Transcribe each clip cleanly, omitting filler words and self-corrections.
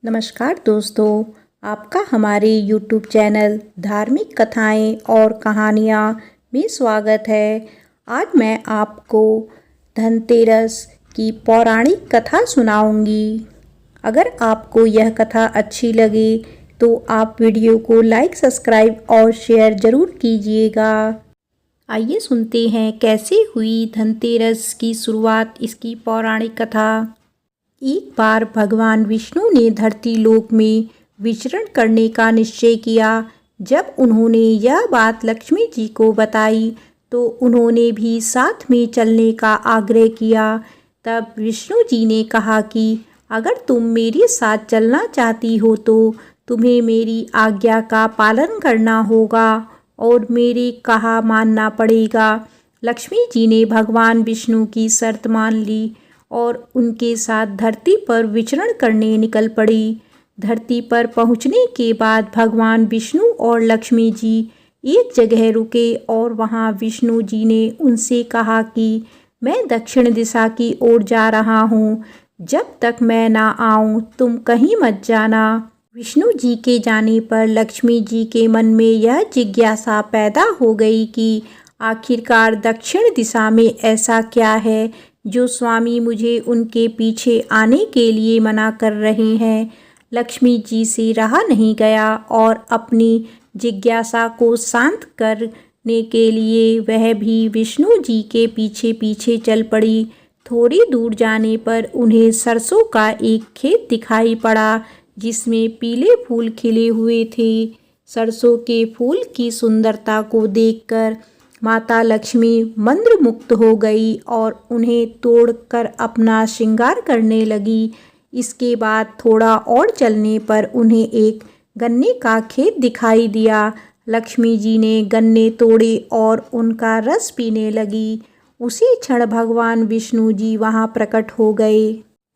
नमस्कार दोस्तों, आपका हमारे YouTube चैनल धार्मिक कथाएं और कहानियाँ में स्वागत है। आज मैं आपको धनतेरस की पौराणिक कथा सुनाऊंगी। अगर आपको यह कथा अच्छी लगे तो आप वीडियो को लाइक, सब्सक्राइब और शेयर ज़रूर कीजिएगा। आइए सुनते हैं कैसे हुई धनतेरस की शुरुआत, इसकी पौराणिक कथा। एक बार भगवान विष्णु ने धरती लोक में विचरण करने का निश्चय किया। जब उन्होंने यह बात लक्ष्मी जी को बताई तो उन्होंने भी साथ में चलने का आग्रह किया। तब विष्णु जी ने कहा कि अगर तुम मेरे साथ चलना चाहती हो तो तुम्हें मेरी आज्ञा का पालन करना होगा और मेरे कहा मानना पड़ेगा। लक्ष्मी जी ने भगवान विष्णु की शर्त मान ली और उनके साथ धरती पर विचरण करने निकल पड़ी। धरती पर पहुंचने के बाद भगवान विष्णु और लक्ष्मी जी एक जगह रुके और वहां विष्णु जी ने उनसे कहा कि मैं दक्षिण दिशा की ओर जा रहा हूं, जब तक मैं ना आऊं तुम कहीं मत जाना। विष्णु जी के जाने पर लक्ष्मी जी के मन में यह जिज्ञासा पैदा हो गई कि आखिरकार दक्षिण दिशा में ऐसा क्या है जो स्वामी मुझे उनके पीछे आने के लिए मना कर रहे हैं। लक्ष्मी जी से रहा नहीं गया और अपनी जिज्ञासा को शांत करने के लिए वह भी विष्णु जी के पीछे पीछे चल पड़ी। थोड़ी दूर जाने पर उन्हें सरसों का एक खेत दिखाई पड़ा जिसमें पीले फूल खिले हुए थे। सरसों के फूल की सुंदरता को देखकर माता लक्ष्मी मंत्रमुग्ध हो गई और उन्हें तोड़कर अपना श्रृंगार करने लगी। इसके बाद थोड़ा और चलने पर उन्हें एक गन्ने का खेत दिखाई दिया। लक्ष्मी जी ने गन्ने तोड़े और उनका रस पीने लगी। उसी क्षण भगवान विष्णु जी वहां प्रकट हो गए।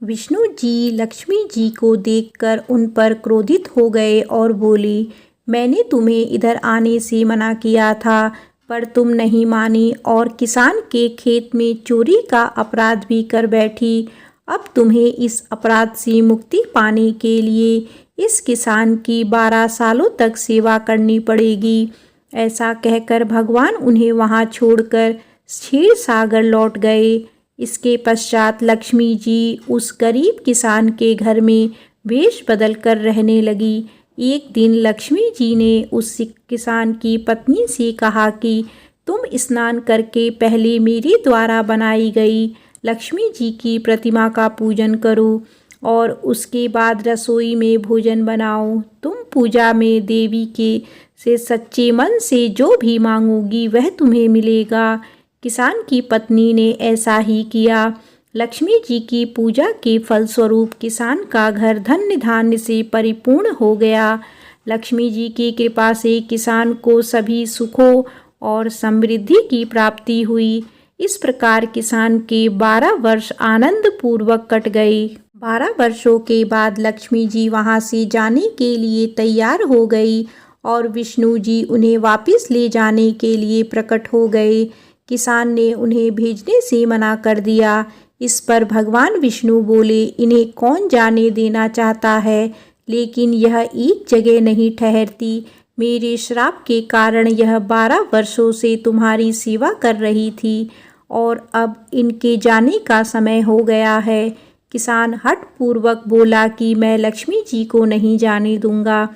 विष्णु जी लक्ष्मी जी को देखकर उन पर क्रोधित हो गए और बोले, मैंने तुम्हें इधर आने से मना किया था पर तुम नहीं मानी और किसान के खेत में चोरी का अपराध भी कर बैठी। अब तुम्हें इस अपराध से मुक्ति पाने के लिए इस किसान की 12 सालों तक सेवा करनी पड़ेगी। ऐसा कहकर भगवान उन्हें वहां छोड़कर क्षीर सागर लौट गए। इसके पश्चात लक्ष्मी जी उस गरीब किसान के घर में वेश बदल कर रहने लगी। एक दिन लक्ष्मी जी ने उस किसान की पत्नी से कहा कि तुम स्नान करके पहले मेरे द्वारा बनाई गई लक्ष्मी जी की प्रतिमा का पूजन करो और उसके बाद रसोई में भोजन बनाओ। तुम पूजा में देवी के से सच्चे मन से जो भी मांगोगी वह तुम्हें मिलेगा। किसान की पत्नी ने ऐसा ही किया। लक्ष्मी जी की पूजा के फलस्वरूप किसान का घर धन्य धान्य से परिपूर्ण हो गया। लक्ष्मी जी की कृपा से किसान को सभी सुखों और समृद्धि की प्राप्ति हुई। इस प्रकार किसान के 12 वर्ष आनंद पूर्वक कट गए। 12 वर्षों के बाद लक्ष्मी जी वहां से जाने के लिए तैयार हो गई और विष्णु जी उन्हें वापस ले जाने के लिए प्रकट हो गए। किसान ने उन्हें भेजने से मना कर दिया। इस पर भगवान विष्णु बोले, इन्हें कौन जाने देना चाहता है, लेकिन यह एक जगह नहीं ठहरती। मेरे श्राप के कारण यह 12 वर्षों से तुम्हारी सेवा कर रही थी और अब इनके जाने का समय हो गया है। किसान हठपूर्वक बोला कि मैं लक्ष्मी जी को नहीं जाने दूंगा।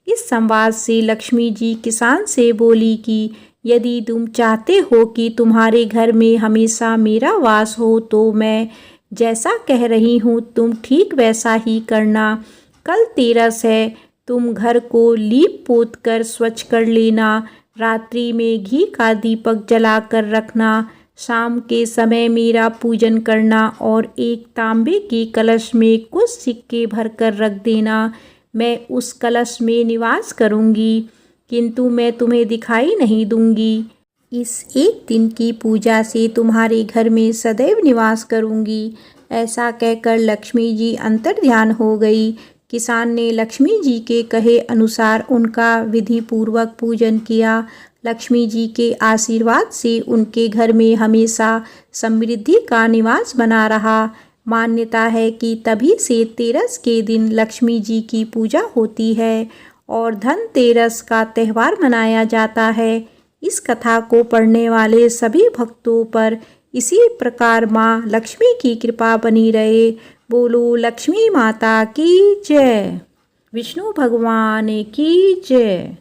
इस संवाद से लक्ष्मी जी किसान से बोली कि यदि तुम चाहते हो कि तुम्हारे घर में हमेशा मेरा वास हो तो मैं जैसा कह रही हूँ तुम ठीक वैसा ही करना। कल तेरस है, तुम घर को लीप पोत कर स्वच्छ कर लेना। रात्रि में घी का दीपक जला कर रखना। शाम के समय मेरा पूजन करना और एक तांबे के कलश में कुछ सिक्के भर कर रख देना। मैं उस कलश में निवास करूँगी किंतु मैं तुम्हें दिखाई नहीं दूंगी। इस एक दिन की पूजा से तुम्हारे घर में सदैव निवास करूंगी। ऐसा कहकर लक्ष्मी जी अंतर्ध्यान हो गई। किसान ने लक्ष्मी जी के कहे अनुसार उनका विधि पूर्वक पूजन किया। लक्ष्मी जी के आशीर्वाद से उनके घर में हमेशा समृद्धि का निवास बना रहा। मान्यता है कि तभी से तेरस के दिन लक्ष्मी जी की पूजा होती है और धनतेरस का त्यौहार मनाया जाता है। इस कथा को पढ़ने वाले सभी भक्तों पर इसी प्रकार माँ लक्ष्मी की कृपा बनी रहे। बोलो लक्ष्मी माता की जय, विष्णु भगवान की जय।